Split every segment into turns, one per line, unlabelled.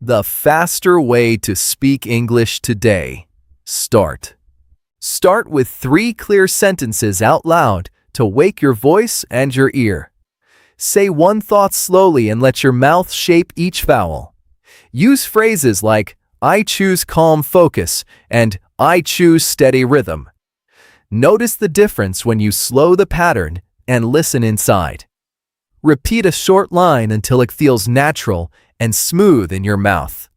The faster way to speak English today. Start. Start with 3 clear sentences out loud to wake your voice and your ear. Say one thought slowly and let your mouth shape each vowel. Use phrases like, I choose calm focus and I choose steady rhythm. Notice the difference when you slow the pattern and listen inside. Repeat a short line until it feels natural and smooth in your mouth.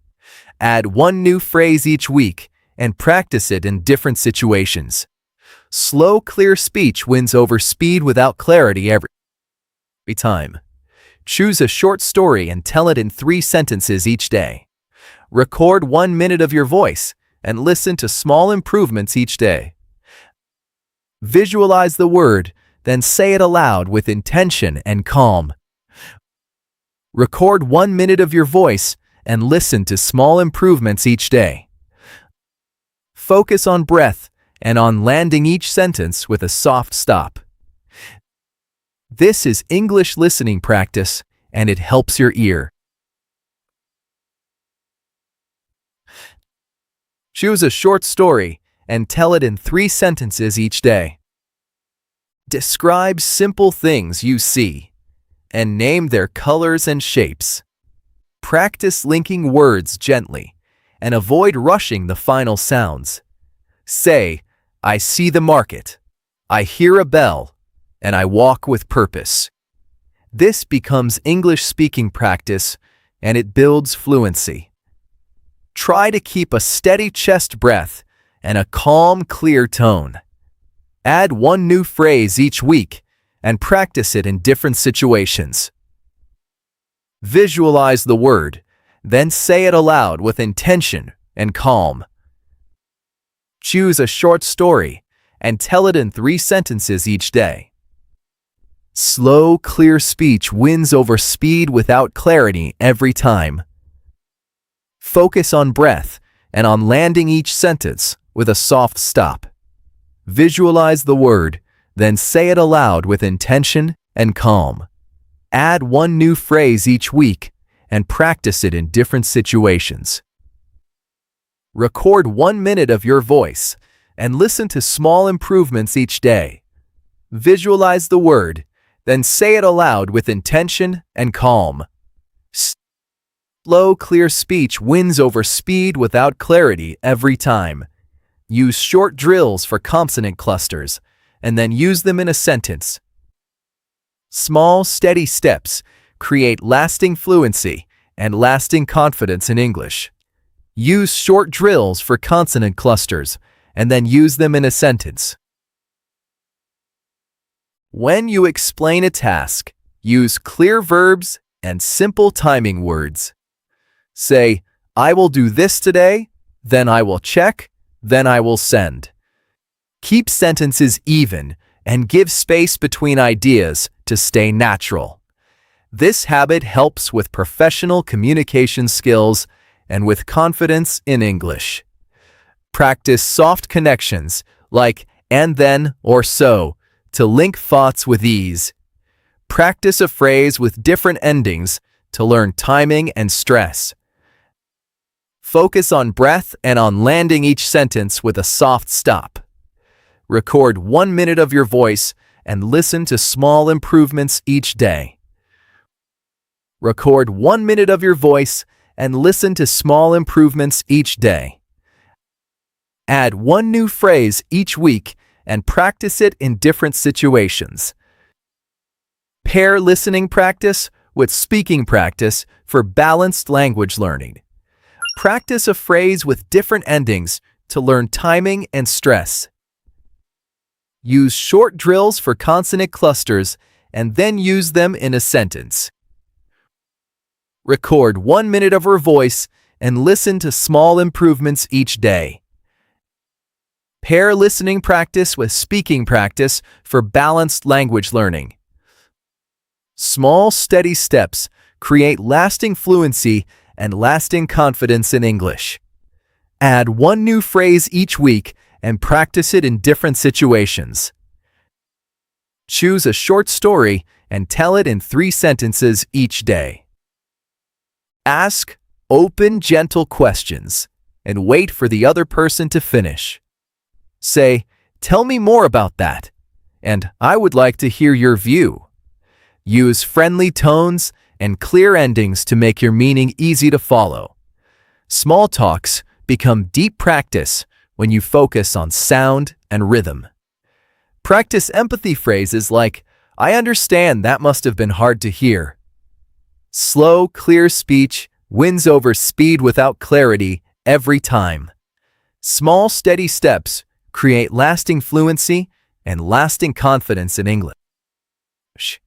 Add one new phrase each week and practice it in different situations. Slow, clear speech wins over speed without clarity every time. Choose a short story and tell it in 3 sentences each day. Record 1 minute of your voice and listen to small improvements each day. Visualize the word, then say it aloud with intention and calm. Record 1 minute of your voice and listen to small improvements each day. Focus on breath and on landing each sentence with a soft stop. This is English listening practice, and it helps your ear. Choose a short story and tell it in 3 sentences each day. Describe simple things you see and name their colors and shapes. Practice linking words gently and avoid rushing the final sounds. Say, I see the market, I hear a bell, and I walk with purpose. This becomes English speaking practice, and it builds fluency. Try to keep a steady chest breath and a calm, clear tone. Add 1 new phrase each week and practice it in different situations. Visualize the word, then say it aloud with intention and calm. Choose a short story and tell it in 3 sentences each day. Slow, clear speech wins over speed without clarity every time. Focus on breath and on landing each sentence with a soft stop. Visualize the word, then say it aloud with intention and calm. Add 1 new phrase each week and practice it in different situations. Record 1 minute of your voice and listen to small improvements each day. Visualize the word, then say it aloud with intention and calm. Slow, clear speech wins over speed without clarity every time. Use short drills for consonant clusters, and then use them in a sentence. Small, steady steps create lasting fluency and lasting confidence in English. Use short drills for consonant clusters, and then use them in a sentence. When you explain a task, use clear verbs and simple timing words. Say, I will do this today, then I will check, then I will send. Keep sentences even and give space between ideas to stay natural. This habit helps with professional communication skills and with confidence in English. Practice soft connections like and then or so to link thoughts with ease. Practice a phrase with different endings to learn timing and stress. Focus on breath and on landing each sentence with a soft stop. Record 1 minute of your voice and listen to small improvements each day. Record 1 minute of your voice and listen to small improvements each day. Add 1 new phrase each week and practice it in different situations. Pair listening practice with speaking practice for balanced language learning. Practice a phrase with different endings to learn timing and stress. Use short drills for consonant clusters and then use them in a sentence. Record 1 minute of your voice and listen to small improvements each day. Pair listening practice with speaking practice for balanced language learning. Small, steady steps create lasting fluency and lasting confidence in English. Add 1 new phrase each week and practice it in different situations. Choose a short story and tell it in 3 sentences each day. Ask open, gentle questions and wait for the other person to finish. Say, "Tell me more about that," and "I would like to hear your view." Use friendly tones and clear endings to make your meaning easy to follow. Small talks become deep practice when you focus on sound and rhythm. Practice empathy phrases like, "I understand that must have been hard to hear." Slow, clear speech wins over speed without clarity every time. Small, steady steps create lasting fluency and lasting confidence in English.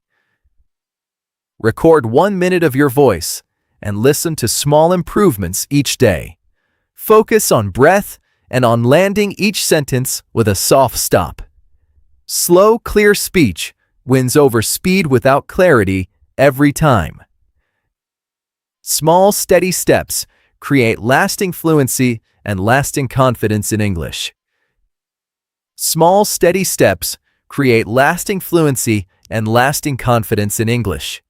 Record 1 minute of your voice and listen to small improvements each day. Focus on breath and on landing each sentence with a soft stop. Slow, clear speech wins over speed without clarity every time. Small, steady steps create lasting fluency and lasting confidence in English. Small, steady steps create lasting fluency and lasting confidence in English.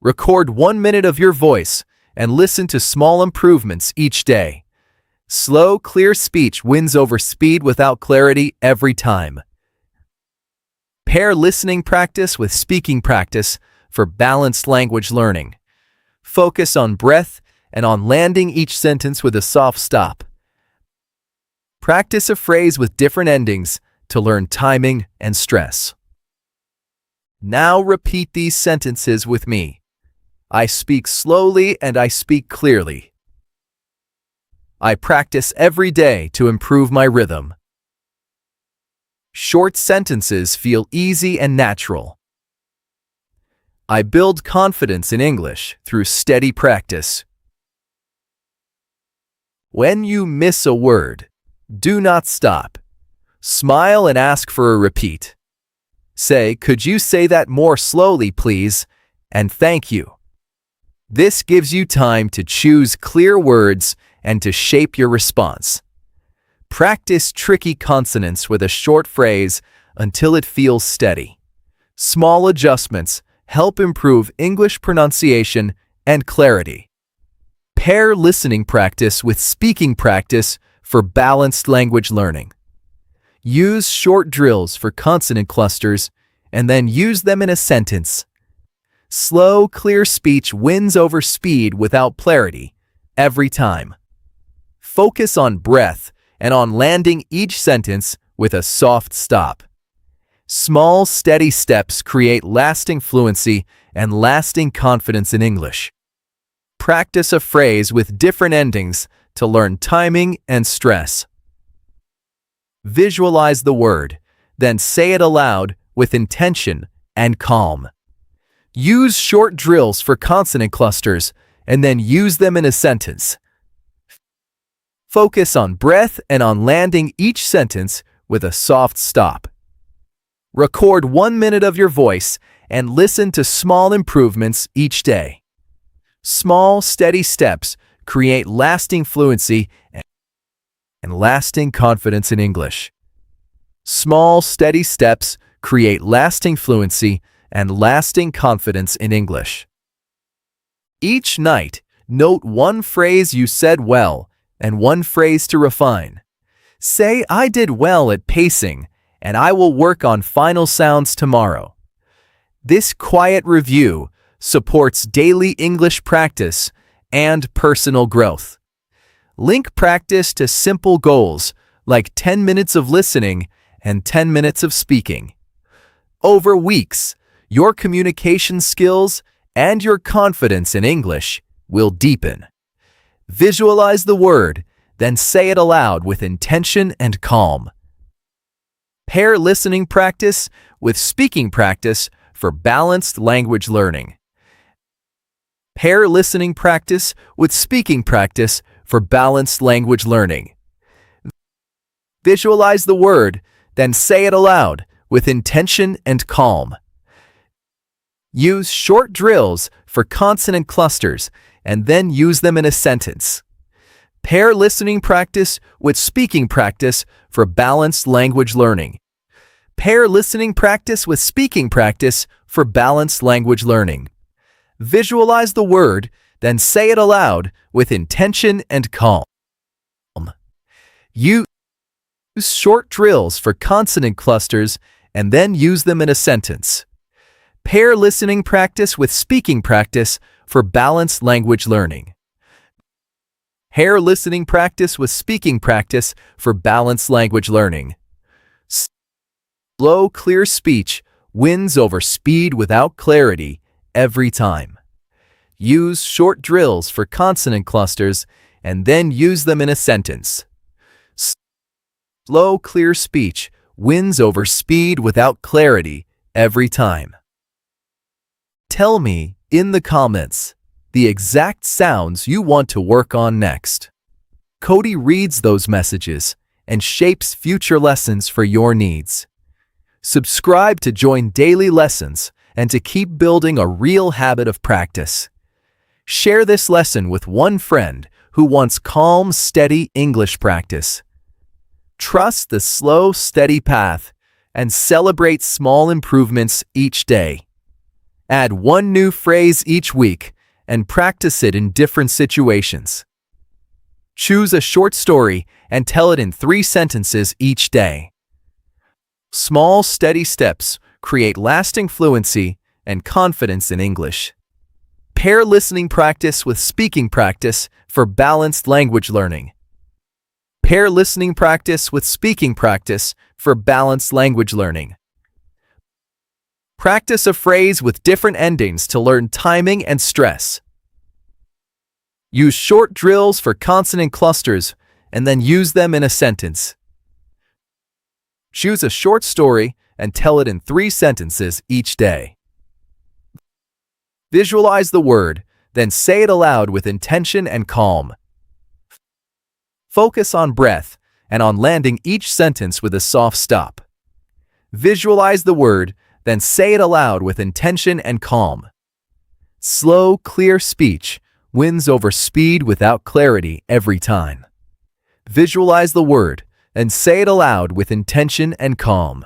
Record 1 minute of your voice and listen to small improvements each day. Slow, clear speech wins over speed without clarity every time. Pair listening practice with speaking practice for balanced language learning. Focus on breath and on landing each sentence with a soft stop. Practice a phrase with different endings to learn timing and stress. Now repeat these sentences with me. I speak slowly and I speak clearly. I practice every day to improve my rhythm. Short sentences feel easy and natural. I build confidence in English through steady practice. When you miss a word, do not stop. Smile and ask for a repeat. Say, "Could you say that more slowly, please?" and "Thank you." This gives you time to choose clear words and to shape your response. Practice tricky consonants with a short phrase until it feels steady. Small adjustments help improve English pronunciation and clarity. Pair listening practice with speaking practice for balanced language learning. Use short drills for consonant clusters and then use them in a sentence. Slow, clear speech wins over speed without clarity every time. Focus on breath and on landing each sentence with a soft stop. Small, steady steps create lasting fluency and lasting confidence in English. Practice a phrase with different endings to learn timing and stress. Visualize the word, then say it aloud with intention and calm. Use short drills for consonant clusters and then use them in a sentence. Focus on breath and on landing each sentence with a soft stop. Record 1 minute of your voice and listen to small improvements each day. Small, steady steps create lasting fluency and lasting confidence in English. Small, steady steps create lasting fluency and lasting confidence in English. Each night, note one phrase you said well and one phrase to refine. Say, "I did well at pacing, and I will work on final sounds tomorrow." This quiet review supports daily English practice and personal growth. Link practice to simple goals like 10 minutes of listening and 10 minutes of speaking. Over weeks, your communication skills and your confidence in English will deepen. Visualize the word, then say it aloud with intention and calm. Pair listening practice with speaking practice for balanced language learning. Pair listening practice with speaking practice for balanced language learning. Visualize the word, then say it aloud with intention and calm. Use short drills for consonant clusters and then use them in a sentence. Pair listening practice with speaking practice for balanced language learning. Pair listening practice with speaking practice for balanced language learning. Visualize the word, then say it aloud with intention and calm. Use short drills for consonant clusters and then use them in a sentence. Pair listening practice with speaking practice for balanced language learning. Pair listening practice with speaking practice for balanced language learning. Slow, clear speech wins over speed without clarity every time. Use short drills for consonant clusters and then use them in a sentence. Slow, clear speech wins over speed without clarity every time. Tell me in the comments the exact sounds you want to work on next. Cody reads those messages and shapes future lessons for your needs. Subscribe to join daily lessons and to keep building a real habit of practice. Share this lesson with one friend who wants calm, steady English practice. Trust the slow, steady path and celebrate small improvements each day. Add one new phrase each week and practice it in different situations. Choose a short story and tell it in 3 sentences each day. Small, steady steps create lasting fluency and confidence in English. Pair listening practice with speaking practice for balanced language learning. Pair listening practice with speaking practice for balanced language learning. Practice a phrase with different endings to learn timing and stress. Use short drills for consonant clusters and then use them in a sentence. Choose a short story and tell it in 3 sentences each day. Visualize the word, then say it aloud with intention and calm. Focus on breath and on landing each sentence with a soft stop. Visualize the word, then say it aloud with intention and calm. Slow, clear speech wins over speed without clarity every time. Visualize the word and say it aloud with intention and calm.